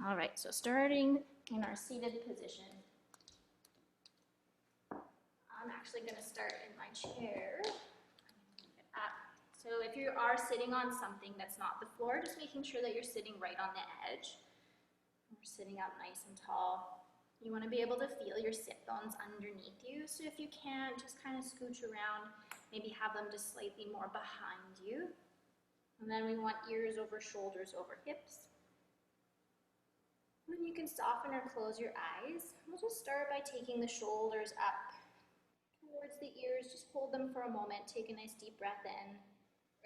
All right, so starting in our seated position, I'm actually going to start in my chair. So if you are sitting on something that's not the floor, just making sure that you're sitting right on the edge. We're sitting up nice and tall. You want to be able to feel your sit bones underneath you. So if you can, just kind of scooch around, maybe have them just slightly more behind you. And then we want ears over shoulders over hips. And then you can soften or close your eyes. We'll just start by taking the shoulders up towards the ears. Just hold them for a moment. Take a nice deep breath in.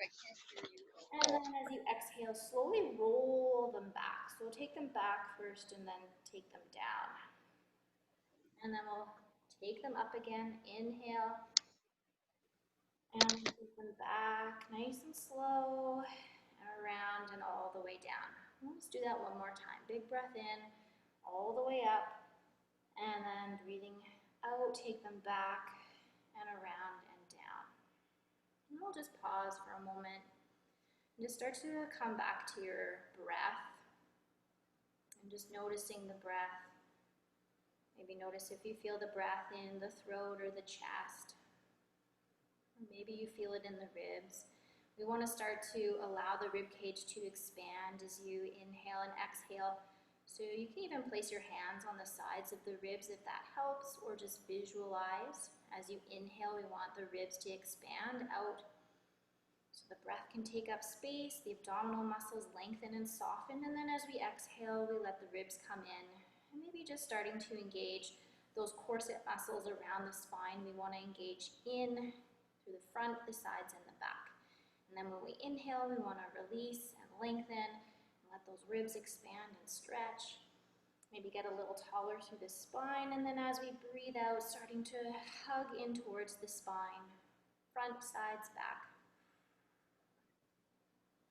And then as you exhale, slowly roll them back. So we'll take them back first and then take them down. And then we'll take them up again. Inhale. And take them back nice and slow, around and all the way down. Let's do that one more time. Big breath in, all the way up, and then breathing out, take them back and around and down. And we'll just pause for a moment and just start to come back to your breath and just noticing the breath. Maybe notice if you feel the breath in the throat or the chest. Or maybe you feel it in the ribs. We want to start to allow the rib cage to expand as you inhale and exhale. So you can even place your hands on the sides of the ribs if that helps, or just visualize. As you inhale, we want the ribs to expand out. So the breath can take up space, the abdominal muscles lengthen and soften, and then as we exhale, we let the ribs come in. And maybe just starting to engage those corset muscles around the spine. We want to engage in through the front, the sides, and the back. And then when we inhale, we want to release and lengthen and let those ribs expand and stretch. Maybe get a little taller through the spine, and then as we breathe out, starting to hug in towards the spine, front, sides, back.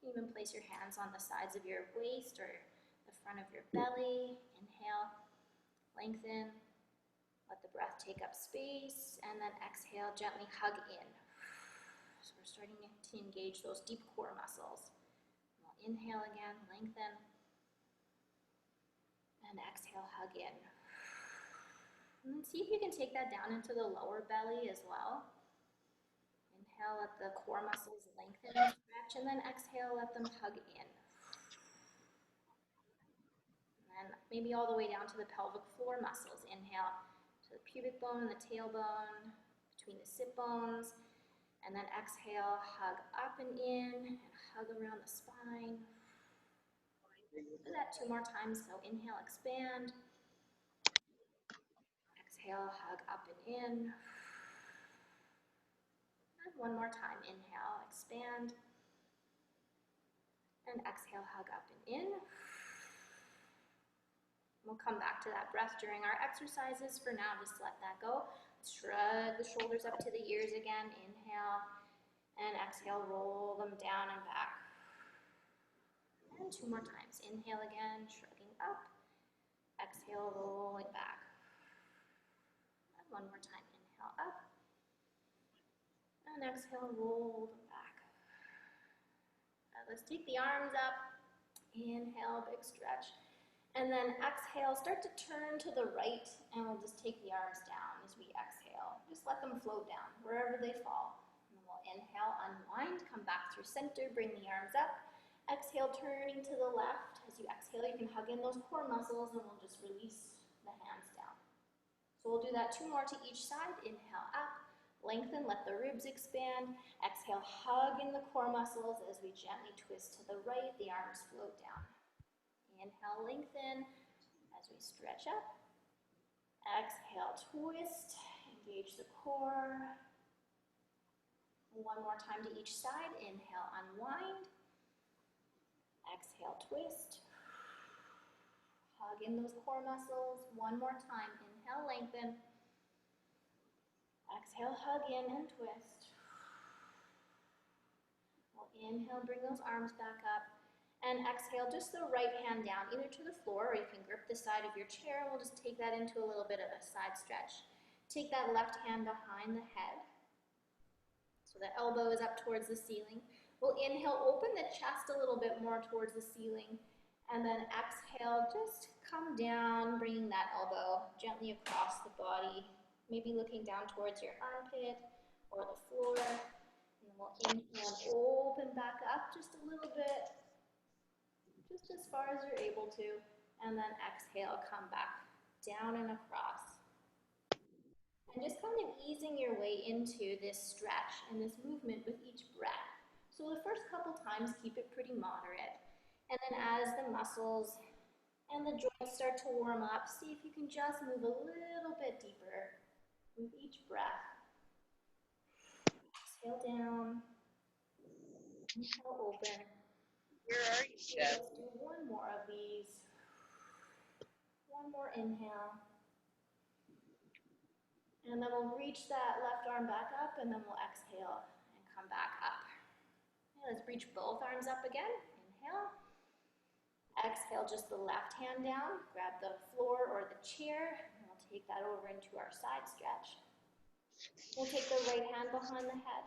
Even place your hands on the sides of your waist or the front of your belly. Inhale, lengthen, let the breath take up space, and then exhale, gently hug in. So we're starting to engage those deep core muscles. We'll inhale again, lengthen, and exhale, hug in. And then see if you can take that down into the lower belly as well. Inhale, let the core muscles lengthen and stretch, and then exhale, let them hug in. And then maybe all the way down to the pelvic floor muscles. Inhale to the pubic bone and the tailbone, between the sit bones, and then exhale, hug up and in, and hug around the spine. Do that 2 more times, so inhale, expand. Exhale, hug up and in. And 1 more time, inhale, expand. And exhale, hug up and in. We'll come back to that breath during our exercises. For now, just let that go. Shrug the shoulders up to the ears again. Inhale, and exhale, roll them down and back. And 2 more times. Inhale again, shrugging up. Exhale, rolling back. And 1 more time. Inhale up. And exhale, roll them back. Let's take the arms up. Inhale, big stretch. And then exhale, start to turn to the right, and we'll just take the arms down as we exhale. Just let them float down wherever they fall. And then we'll inhale, unwind, come back through center, bring the arms up. Exhale, turning to the left. As you exhale, you can hug in those core muscles, and we'll just release the hands down. So we'll do that 2 more to each side. Inhale up, lengthen, let the ribs expand. Exhale, hug in the core muscles as we gently twist to the right, the arms float down. Inhale, lengthen as we stretch up. Exhale, twist, engage the core. 1 more time to each side. Inhale, unwind. Exhale, twist. Hug in those core muscles. 1 more time. Inhale, lengthen. Exhale, hug in and twist. We'll inhale, bring those arms back up. And exhale, just the right hand down, either to the floor or you can grip the side of your chair. We'll just take that into a little bit of a side stretch. Take that left hand behind the head. So the elbow is up towards the ceiling. We'll inhale, open the chest a little bit more towards the ceiling. And then exhale, just come down, bringing that elbow gently across the body, maybe looking down towards your armpit or the floor. And then we'll inhale and open back up just a little bit, just as far as you're able to. And then exhale, come back down and across. And just kind of easing your way into this stretch and this movement with each breath. So the first couple times, keep it pretty moderate. And then as the muscles and the joints start to warm up, see if you can just move a little bit deeper with each breath. Exhale down. Inhale, open. Where are you, Steph? Let's do one more of these. One more inhale. And then we'll reach that left arm back up, and then we'll exhale and come back up. Okay, let's reach both arms up again. Inhale. Exhale, just the left hand down. Grab the floor or the chair, and we'll take that over into our side stretch. We'll take the right hand behind the head.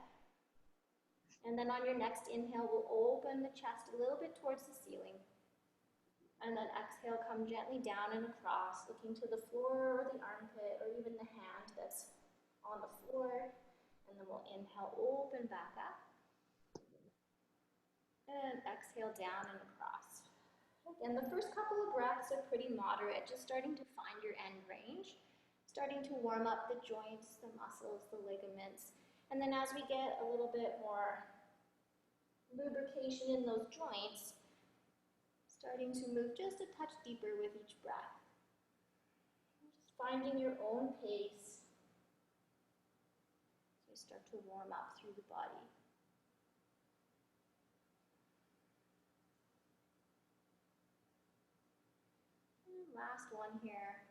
And then on your next inhale, we'll open the chest a little bit towards the ceiling. And then exhale, come gently down and across, looking to the floor or the armpit or even the hand that's on the floor. And then we'll inhale, open back up. And exhale down and across. Again, the first couple of breaths are pretty moderate, just starting to find your end range, starting to warm up the joints, the muscles, the ligaments. And then as we get a little bit more lubrication in those joints, starting to move just a touch deeper with each breath. Just finding your own pace as you start to warm up through the body. And last one here.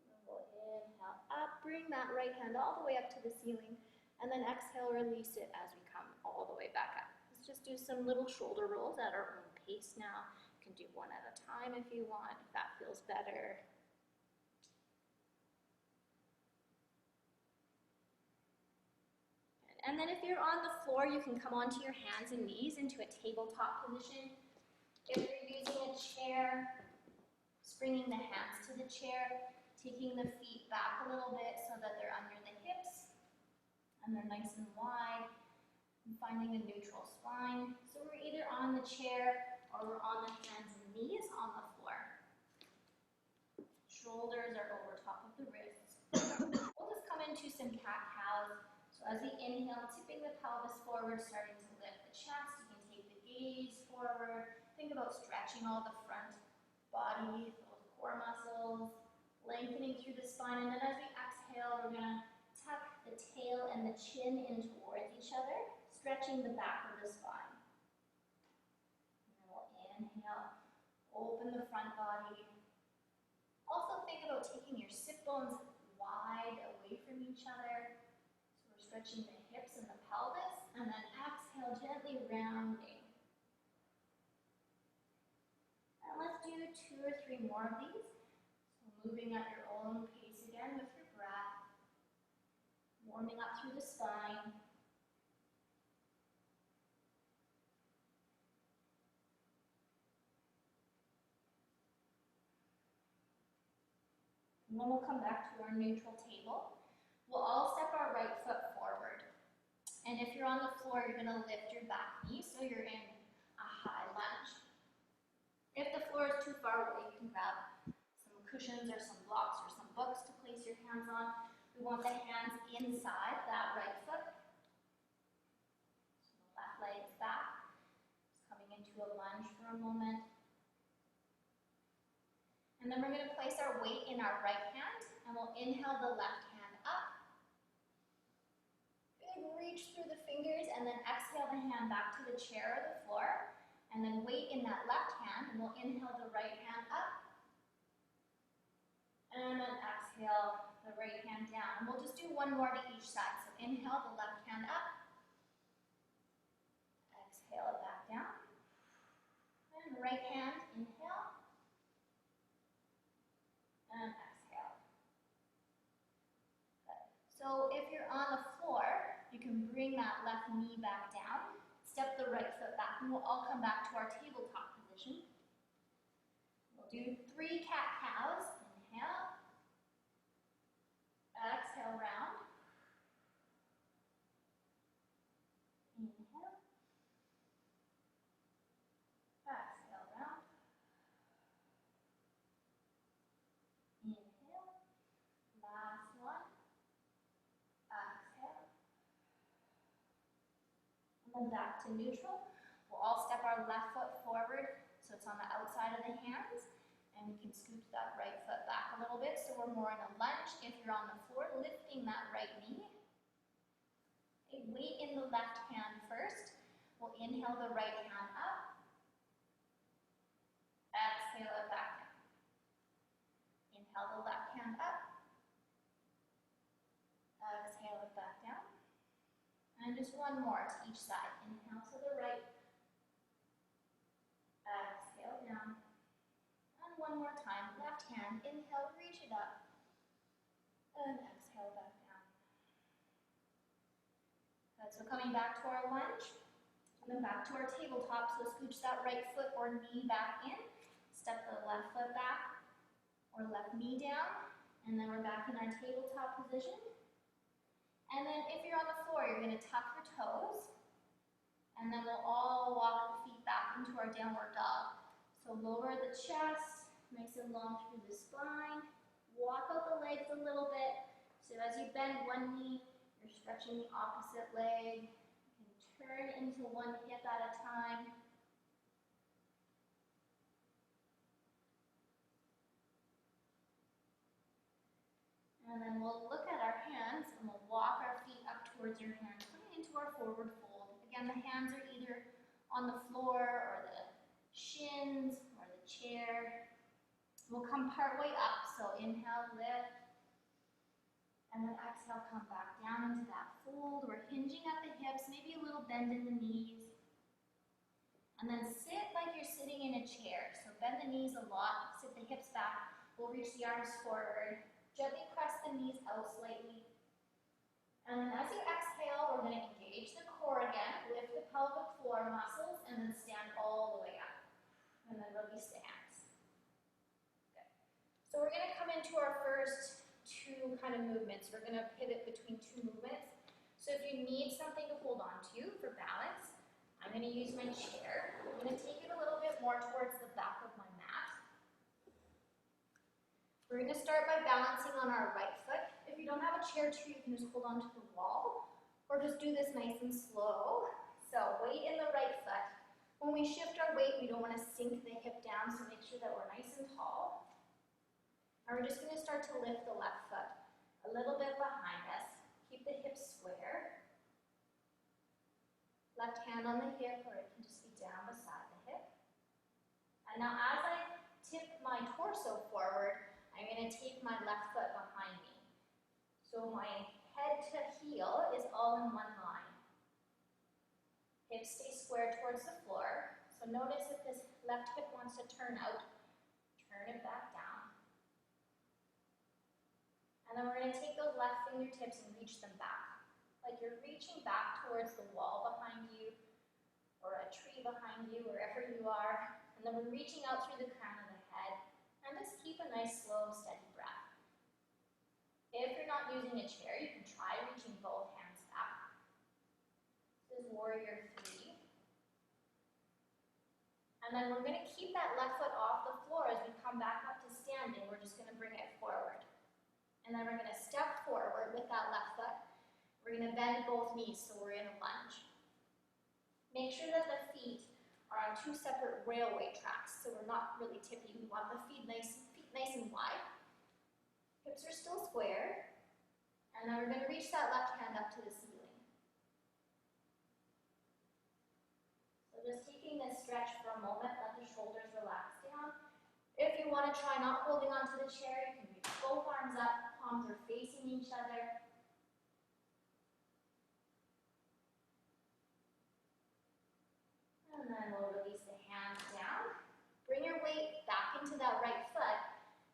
And we'll inhale up, bring that right hand all the way up to the ceiling. And then exhale, release it as we come all the way back up. Let's just do some little shoulder rolls at our own pace now. You can do one at a time if you want, if that feels better. And then if you're on the floor, you can come onto your hands and knees into a tabletop position. If you're using a chair, springing the hands to the chair, taking the feet back a little bit so that they're under the hips. And they're nice and wide, and finding a neutral spine. So we're either on the chair or we're on the hands and knees on the floor. Shoulders are over top of the wrists. We'll just come into some cat-cows. So as we inhale, tipping the pelvis forward, starting to lift the chest. You can take the gaze forward. Think about stretching all the front body, those core muscles, lengthening through the spine. And then as we exhale, we're going to tuck the tail and the chin in towards each other, stretching the back of the spine. And then we'll inhale, open the front body. Also think about taking your sit bones wide away from each other. So we're stretching the hips and the pelvis, and then exhale, gently rounding. And let's do 2 or 3 more of these. So moving at your own pace again with your breath. Warming up through the spine. And then we'll come back to our neutral table. We'll all step our right foot forward. And if you're on the floor, you're going to lift your back knee so you're in a high lunge. If the floor is too far away, you can grab some cushions or some blocks or some books to place your hands on. We want the hands inside that right foot. So the left leg is back. Just coming into a lunge for a moment. And then we're going to place our weight in our right hand, and we'll inhale the left hand up. Good, reach through the fingers, and then exhale the hand back to the chair or the floor. And then weight in that left hand, and we'll inhale the right hand up. And then exhale the right hand down. And we'll just do one more to each side. So inhale the left hand up. Exhale it back down. And right hand, inhale. And exhale. Good. So if you're on the floor, you can bring that left knee back down. step the right foot back, and we'll all come back to our tabletop position. We'll do 3 cat-cows. Inhale. Exhale, round. Inhale. Exhale, round. Inhale. Last one. Exhale. And then back to neutral. We'll all step our left foot forward so it's on the outside of the hands. And we can scoop that right foot back a little bit so we're more in a lunge. If you're on the floor, lifting that right knee. Okay, weight in the left hand first. We'll inhale the right hand up. Exhale it back down. Inhale the left hand up. Exhale it back down. And just one more to each side. Inhale to the right. Exhale down. And one more time. Left hand. Inhale, reach it up. And exhale back down. Good. So coming back to our lunge. And then back to our tabletop. So scooch that right foot or knee back in. Step the left foot back or left knee down. And then we're back in our tabletop position. And then if you're on the floor, you're going to tuck your toes. And then we'll all walk the feet back into our downward dog. So lower the chest, nice and long through the spine. Walk out the legs a little bit. So as you bend one knee, you're stretching the opposite leg. You can turn into one hip at a time. And then we'll look at our hands and we'll walk our feet up towards your hands, putting into our forward fold. Again, the hands are either on the floor or the shins or the chair. We'll come part way up, so inhale, lift, and then exhale, come back down into that fold. We're hinging at the hips, maybe a little bend in the knees. And then sit like you're sitting in a chair. So bend the knees a lot, sit the hips back. We'll reach the arms forward. Gently press the knees out slightly. And then as you exhale, we're going to engage the core again, lift the pelvic floor muscles, and then stand all the way up. And then release the hands. Good. So we're going to come into our first 2 kind of movements. We're going to pivot between 2 movements. So if you need something to hold on to for balance, I'm going to use my chair. I'm going to take it a little bit more towards the back of my mat. We're going to start by balancing on our right foot. If you don't have a chair too, you can just hold on to the wall, or just do this nice and slow. So weight in the right foot. When we shift our weight, we don't want to sink the hip down, so make sure that we're nice and tall. And we're just going to start to lift the left foot a little bit behind us. Keep the hips square. Left hand on the hip, or it can just be down beside the hip. And now as I tip my torso forward, I'm going to take my left foot behind me. So my head to heel is all in one line. Hips stay square towards the floor. So notice if this left hip wants to turn out, turn it back down. And then we're going to take those left fingertips and reach them back. Like you're reaching back towards the wall behind you, or a tree behind you, wherever you are. And then we're reaching out through the crown of the head. And just keep a nice, slow, steady breath. If you're not using a chair, you can try reaching both hands back. This is warrior 3. And then we're going to keep that left foot off the floor as we come back up to standing. We're just going to bring it forward. And then we're going to step forward with that left foot. We're going to bend both knees, so we're in a lunge. Make sure that the feet are on 2 separate railway tracks, so we're not really tipping. We want the feet nice and wide. Hips are still square. And then we're going to reach that left hand up to the ceiling. So just taking this stretch for a moment, let the shoulders relax down. If you want to try not holding onto the chair, you can reach both arms up, palms are facing each other. And then we'll release the hands down. Bring your weight back into that right foot.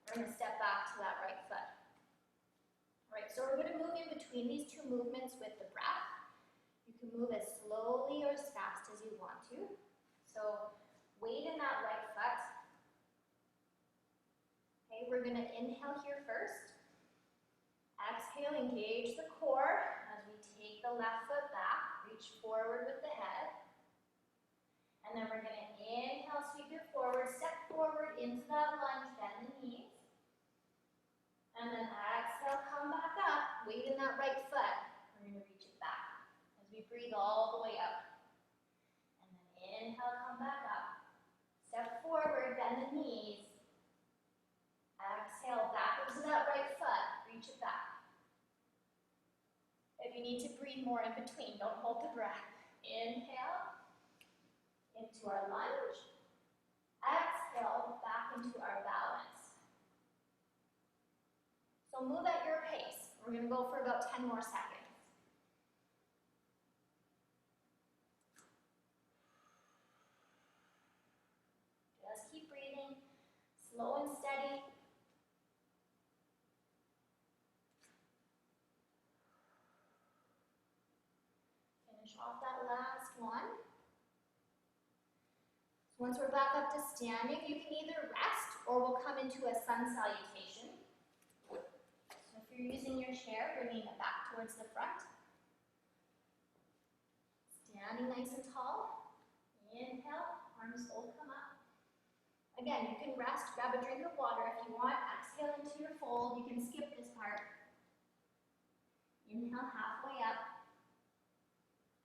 We're going to step back to that right foot. All right, so we're going to move in between these 2 movements with the breath. You can move as slowly or as fast as you want to. So weight in that right foot. Okay, we're going to inhale here first. Exhale, engage the core as we take the left foot back, reach forward with the head. And then we're going to inhale, sweep it forward, step forward into that lunge, bend the knees. And then exhale, come back up, weight in that right foot. We're going to reach it back as we breathe all the way up. And then inhale, come back up. Step forward, bend the knees. Exhale, back into that right foot, reach it back. If you need to breathe more in between, don't hold the breath. Inhale, into our lunge. Exhale, back into our balance. So move at your pace. We're going to go for about 10 more seconds. Just keep breathing, slow and steady. Finish off that last one. Once we're back up to standing, you can either rest or we'll come into a sun salutation. So if you're using your chair, bringing it back towards the front. Standing nice and tall. Inhale, arms fold, come up. Again, you can rest, grab a drink of water if you want. Exhale into your fold. You can skip this part. Inhale, halfway up.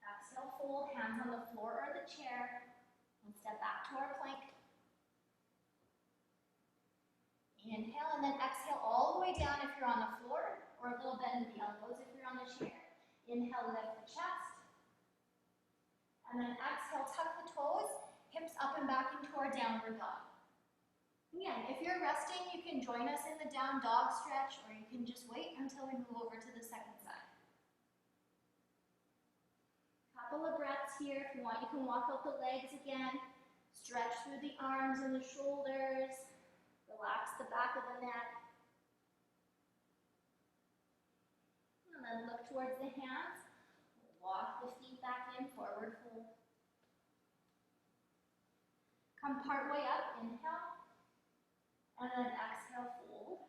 Exhale, fold, hands on the floor or the chair. And step back to our plank. Inhale and then exhale all the way down if you're on the floor, or a little bend in the elbows if you're on the chair. Inhale, lift the chest. And then exhale, tuck the toes, hips up and back into our downward dog. Again, if you're resting, you can join us in the down dog stretch, or you can just wait until we move over to the second side. Couple of breaths here. If you want, you can walk out the legs again. Stretch through the arms and the shoulders. Relax the back of the neck. And then look towards the hands. Walk the feet back in, forward fold. Come part way up, inhale. And then exhale, fold.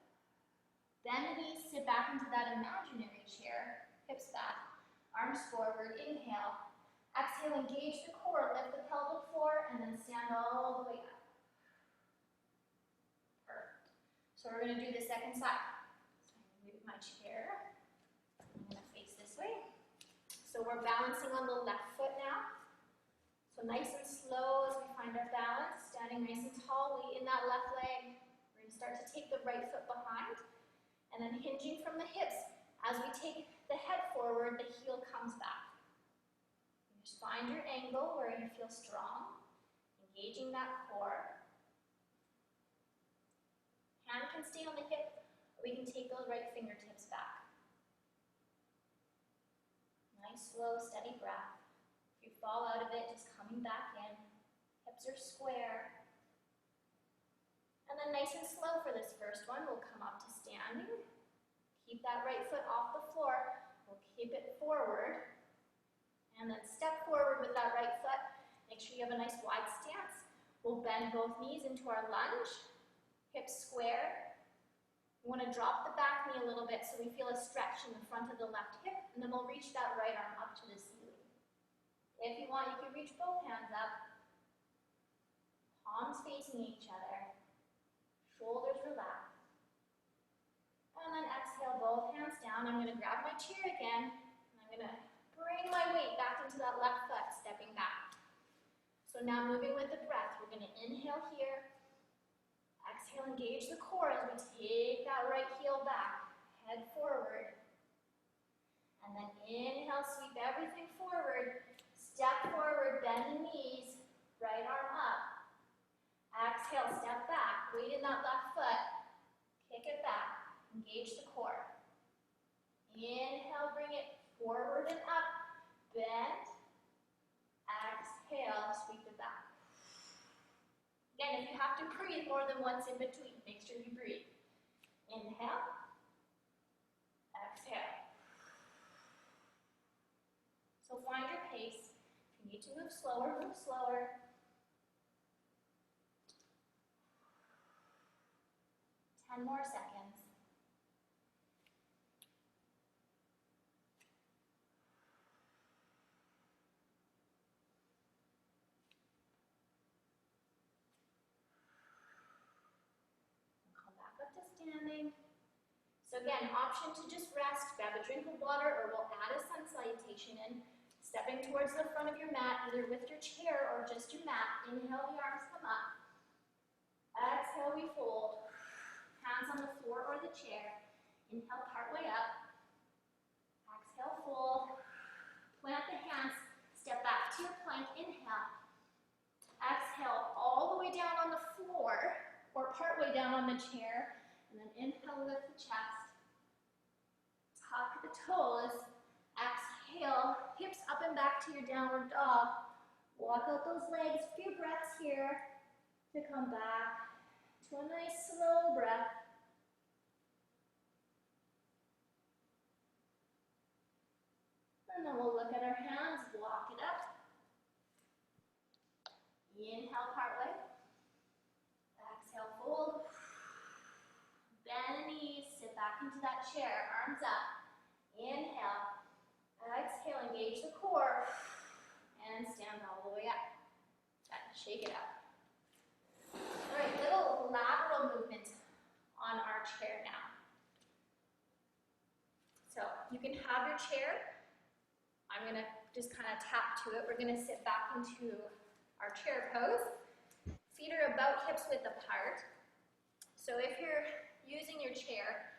Bend the knees, sit back into that imaginary chair. Hips back, arms forward, inhale. Exhale, engage the core, lift the pelvic floor, and then stand all the way up. Perfect. So we're going to do the second side. So I'm going to move my chair. I'm going to face this way. So we're balancing on the left foot now. So nice and slow as we find our balance, standing nice and tall, weight in that left leg. We're going to start to take the right foot behind, and then hinging from the hips. As we take the head forward, the heel comes back. Just find your angle where you feel strong, engaging that core. Hand can stay on the hip, or we can take those right fingertips back. Nice, slow, steady breath. If you fall out of it, just coming back in. Hips are square. And then nice and slow for this first one, we'll come up to standing. Keep that right foot off the floor. We'll keep it forward. And then step forward with that right foot. Make sure you have a nice wide stance. We'll bend both knees into our lunge. Hips square. We want to drop the back knee a little bit so we feel a stretch in the front of the left hip. And then we'll reach that right arm up to the ceiling. If you want, you can reach both hands up. Palms facing each other. Shoulders relaxed. And then exhale, both hands down. I'm going to grab my chair again. And I'm going to bring my weight back into that left foot, stepping back. So now moving with the breath, we're going to inhale here. Exhale, engage the core as we take that right heel back, head forward. And then inhale, sweep everything forward. Step forward, bend the knees, right arm up. Exhale, step back, weight in that left foot. Kick it back, engage the core. Inhale, bring it forward and up, bend, exhale, sweep it back. Again, if you have to breathe more than once in between, make sure you breathe. Inhale, exhale. So find your pace. If you need to move slower, move slower. Ten more seconds. Come back up to standing. So again, option to just rest, grab a drink of water, or we'll add a sun salutation in. Stepping towards the front of your mat, either with your chair or just your mat. Inhale, the arms come up. Exhale, we fold. Hands on the floor or the chair. Inhale, part way up. Exhale, fold. Plant the hands. Step back to your plank. Inhale. Exhale, all the way down on the floor or part way down on the chair. And then inhale, lift the chest. Tuck the toes. Exhale, hips up and back to your downward dog. Walk out those legs. Few breaths here to come back to a nice slow breath. And then we'll look at our hands, walk it up. Inhale, part way. Exhale, fold. Bend the knees, sit back into that chair, arms up. Inhale. Exhale, engage the core. And stand all the way up. Shake it up. All right, little lateral movement on our chair now. So you can have your chair. I'm going to just kind of tap to it. We're going to sit back into our chair pose. Feet are about hips width apart. So if you're using your chair,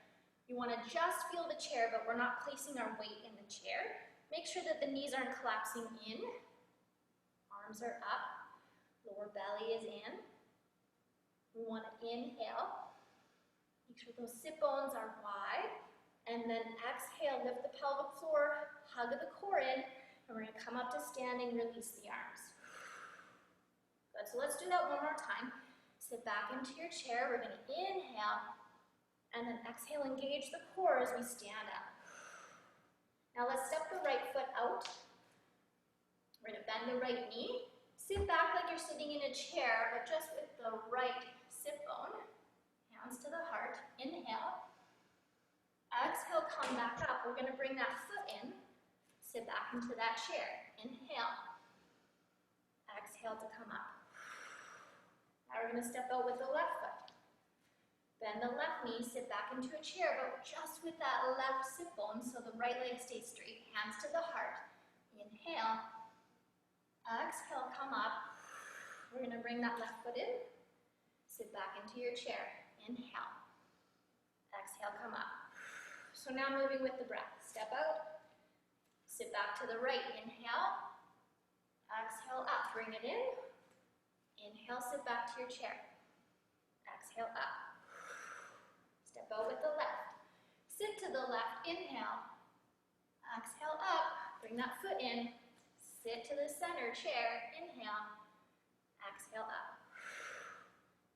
you want to just feel the chair, but we're not placing our weight in the chair. Make sure that the knees aren't collapsing in. Arms are up. Lower belly is in. We want to inhale. Make sure those sit bones are wide. And then exhale, lift the pelvic floor, hug the core in, and we're going to come up to standing, release the arms. Good, so let's do that one more time. Sit back into your chair. We're going to inhale, and then exhale, engage the core as we stand up. Now let's step the right foot out. We're going to bend the right knee. Sit back like you're sitting in a chair, but just with the right sit bone. Hands to the heart. Inhale. Exhale, come back up. We're going to bring that foot in. Sit back into that chair. Inhale. Exhale to come up. Now we're going to step out with the left foot. Bend the left knee, sit back into a chair, but just with that left sit bone so the right leg stays straight. Hands to the heart. Inhale. Exhale, come up. We're going to bring that left foot in. Sit back into your chair. Inhale. Exhale, come up. So now moving with the breath. Step out. Sit back to the right. Inhale. Exhale, up. Bring it in. Inhale, sit back to your chair. Exhale, up. Step out with the left. Sit to the left. Inhale. Exhale, up. Bring that foot in. Sit to the center chair. Inhale. Exhale, up.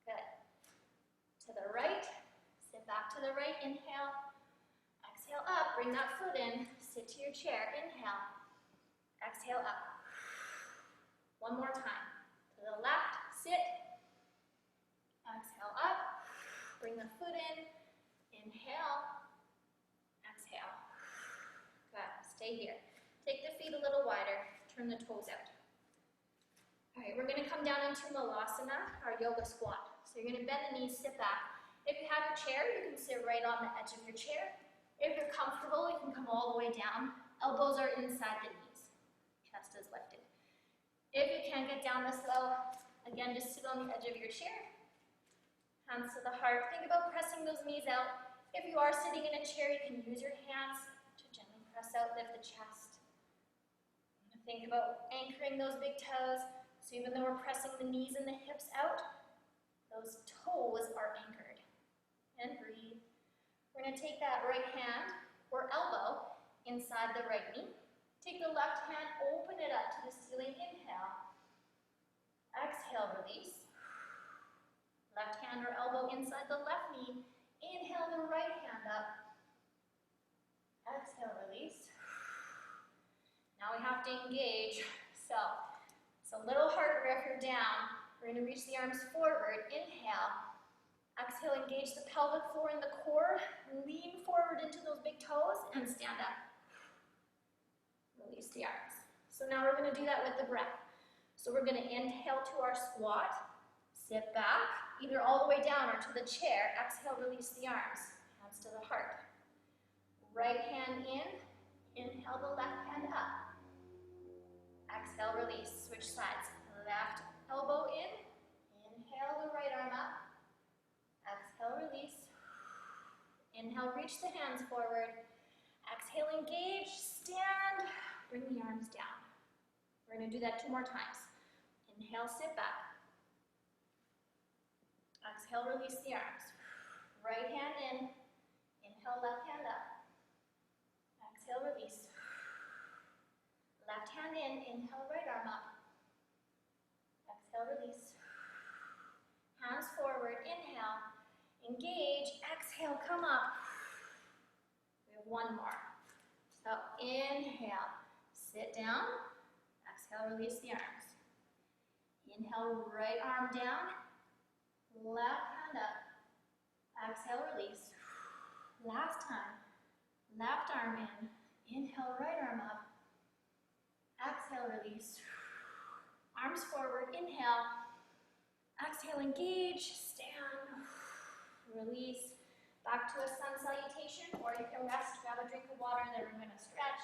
Good. To the right. Sit back to the right. Inhale. Exhale, up. Bring that foot in. Sit to your chair. Inhale. Exhale, up. One more time. To the left. Sit. Exhale, up. Bring the foot in. Inhale. Exhale. Good. Stay here. Take the feet a little wider. Turn the toes out. All right, we're going to come down into Malasana, our yoga squat. So you're going to bend the knees, sit back. If you have your chair, you can sit right on the edge of your chair. If you're comfortable, you can come all the way down. Elbows are inside the knees. Chest is lifted. If you can't get down this low, again, just sit on the edge of your chair. Hands to the heart. Think about pressing those knees out. If you are sitting in a chair, you can use your hands to gently press out, lift the chest. Think about anchoring those big toes. So even though we're pressing the knees and the hips out, those toes are anchored. And breathe. We're going to take that right hand or elbow inside the right knee. Take the left hand, open it up to the ceiling. Inhale. Exhale, release. Left hand or elbow inside the left knee. Inhale the right hand up. Exhale, release. Now we have to engage. So down. We're gonna reach the arms forward, inhale. Exhale, engage the pelvic floor and the core. Lean forward into those big toes and stand up. Release the arms. So now we're gonna do that with the breath. So we're gonna inhale to our squat, sit back, either all the way down or to the chair. Exhale, release the arms, hands to the heart. Right hand in, inhale the left hand up. Exhale, release, switch sides. Left elbow in, inhale the right arm up. Exhale, release. Inhale, reach the hands forward. Exhale, engage, stand, bring the arms down. We're gonna do that 2 more times. Inhale, sit back. Exhale, release the arms. Right hand in, inhale, left hand up. Exhale, release. Left hand in, inhale, right arm up. Exhale, release. Hands forward, inhale, engage, exhale, come up. We have 1 more. So inhale, sit down, exhale, release the arms. Inhale, right arm down, left hand up, exhale, release. Last time, left arm in, inhale, right arm up, exhale, release. Arms forward, inhale, exhale, engage, stand, release. Back to a sun salutation, or you can rest, grab a drink of water, and then we're gonna stretch.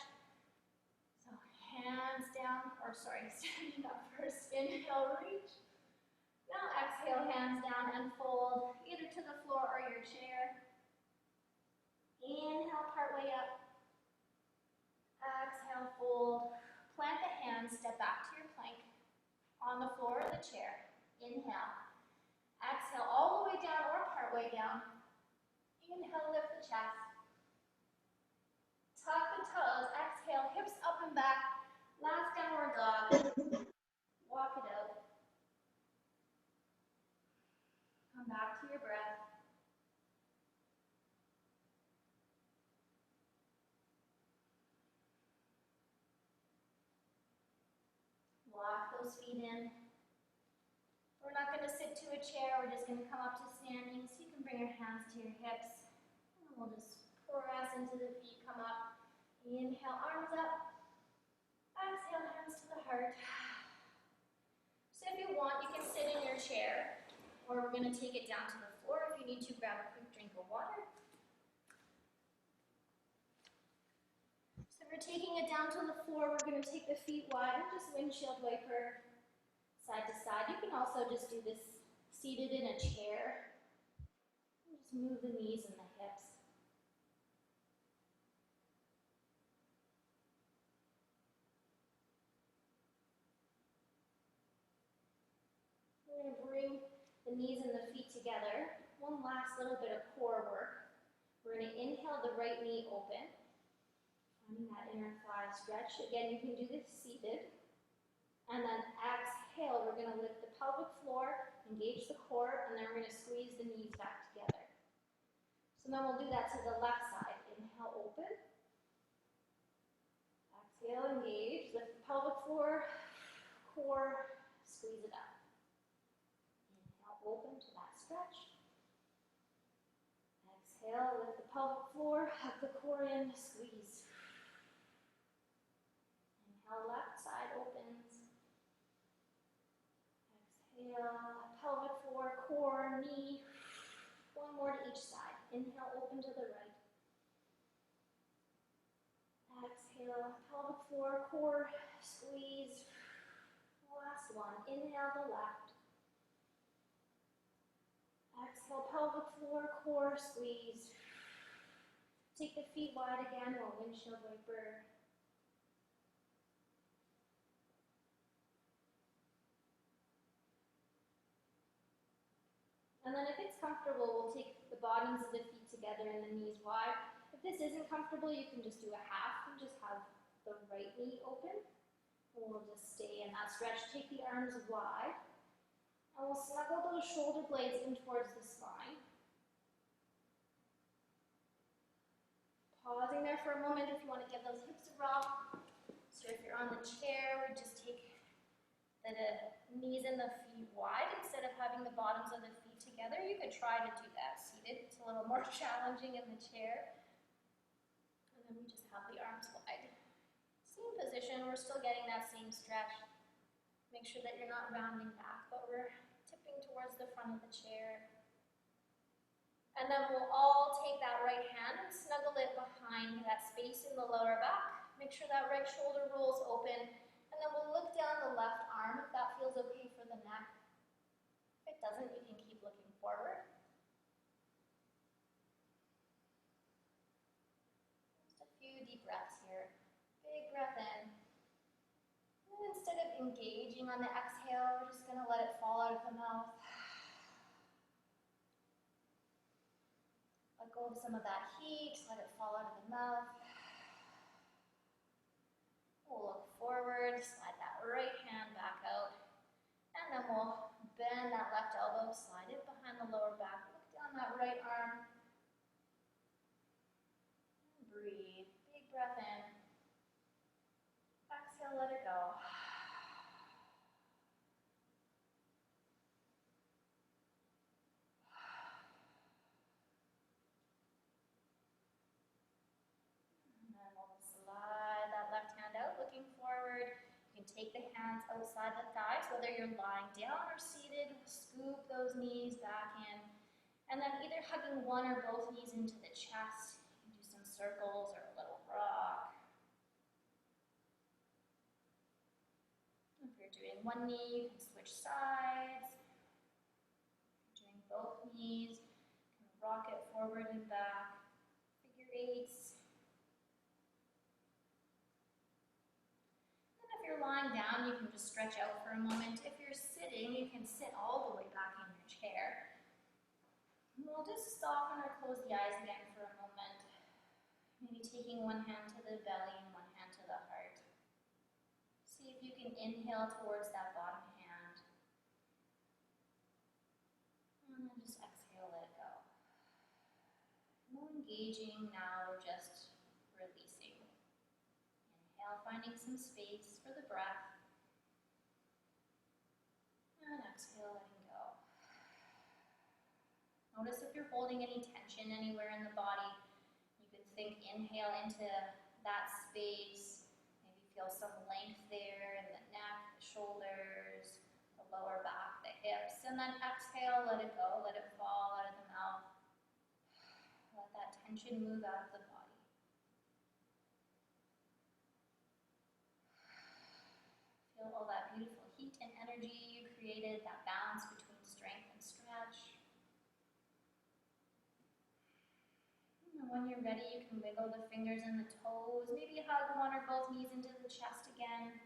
So hands down, or sorry, standing up first, inhale, reach. Now exhale, hands down and fold, either to the floor or your chair. Inhale, part way up. Exhale, fold. Plant the hands, step back to your plank on the floor or the chair. Inhale. Exhale, all the way down or part way down. Inhale, lift the chest. Tuck the toes. Exhale, hips up and back. Last downward dog. Walk it out. Come back to your breath. Walk those feet in. We're not going to sit to a chair, we're just going to come up to standing, so you can bring your hands to your hips. And we'll just press into the feet, come up. Inhale, arms up. Exhale, hands to the heart. So if you want, you can sit in your chair, or we're going to take it down to the floor. If you need to, grab a quick drink of water. So we're taking it down to the floor. We're going to take the feet wide and just windshield wiper side to side. You can also just do this seated in a chair. Just move the knees and the hips. We're going to bring the knees and the feet together. One last little bit of core work. We're going to inhale the right knee open. Finding that inner thigh stretch. Again, you can do this seated. And then exhale, we're going to lift the pelvic floor, engage the core, and then we're going to squeeze the knees back together. So then we'll do that to the left side. Inhale, open. Exhale, engage. Lift the pelvic floor, core, squeeze it up. Inhale, open to that stretch. Exhale, lift the pelvic floor, hug the core in, squeeze. Inhale, left side opens. Exhale, pelvic floor, core, knee. 1 more to each side. Inhale, open to the right. Exhale, pelvic floor, core, squeeze. Last one. Inhale, the left. Exhale, pelvic floor, core, squeeze. Take the feet wide again, or windshield wiper. And then if it's comfortable, we'll take the bottoms of the feet together and the knees wide. If this isn't comfortable, you can just do a half and just have the right knee open. And we'll just stay in that stretch. Take the arms wide. And we'll snuggle those shoulder blades in towards the spine. Pausing there for a moment if you want to give those hips a rub. So if you're on the chair, we just take the knees and the feet wide instead of having the bottoms of the feet together. You could try to do that seated. It's a little more challenging in the chair. And then we just have the arms wide. Same position, we're still getting that same stretch. Make sure that you're not rounding back, but we're tipping towards the front of the chair. And then we'll all take that right hand and snuggle it behind that space in the lower back. Make sure that right shoulder rolls open. And then we'll look down the left arm if that feels okay for the neck. If it doesn't, you can keep looking forward. Just a few deep breaths here. Big breath in. And instead of engaging on the exhale, we're just going to let it fall out of the mouth. Let go of some of that heat, let it fall out of the mouth. We'll look forward, slide that right hand back out, and then we'll bend that left elbow, slide it behind the lower back, look down that right arm, and breathe. Big breath in. Exhale, let it go. Slide that left hand out, looking forward. You can take the hands outside the thighs, whether you're lying down or seated. Scoop those knees back in. And then either hugging one or both knees into the chest. You can do some circles or a little rock. If you're doing one knee, you can switch sides. If you're doing both knees, you can rock it forward and back. Figure eights. If you're lying down, you can just stretch out for a moment. If you're sitting, you can sit all the way back in your chair. And we'll just soften or close the eyes again for a moment. Maybe taking one hand to the belly and one hand to the heart. See if you can inhale towards that bottom hand. And then just exhale, let it go. No engaging now, we're just releasing. Inhale, finding some space for the breath. And exhale, letting go. Notice if you're holding any tension anywhere in the body. You can think inhale into that space. Maybe feel some length there in the neck, the shoulders, the lower back, the hips. And then exhale, let it go. Let it fall out of the mouth. Let that tension move out of the body. Feel all that beautiful heat and energy you created, that balance between strength and stretch. And when you're ready, you can wiggle the fingers and the toes. Maybe hug one or both knees into the chest again.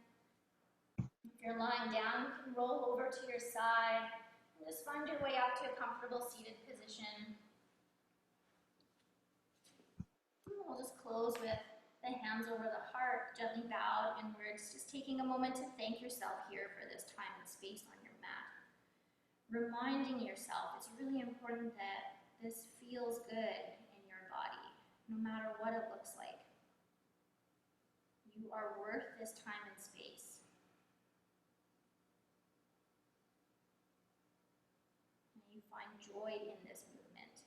If you're lying down, you can roll over to your side and just find your way up to a comfortable seated position. And we'll just close with the hands over the heart, gently bowed inwards, just taking a moment to thank yourself here for this time and space on your mat. Reminding yourself, it's really important that this feels good in your body, no matter what it looks like. You are worth this time and space. May you find joy in this movement.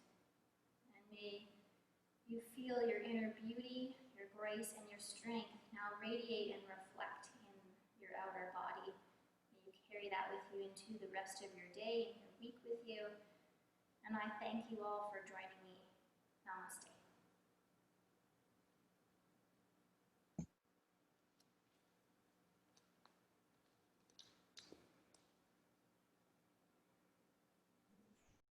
And may you feel your inner beauty, your grace, and your strength now radiate and reflect in your outer body. May you carry that with you into the rest of your day and your week with you. And I thank you all for joining me. Namaste.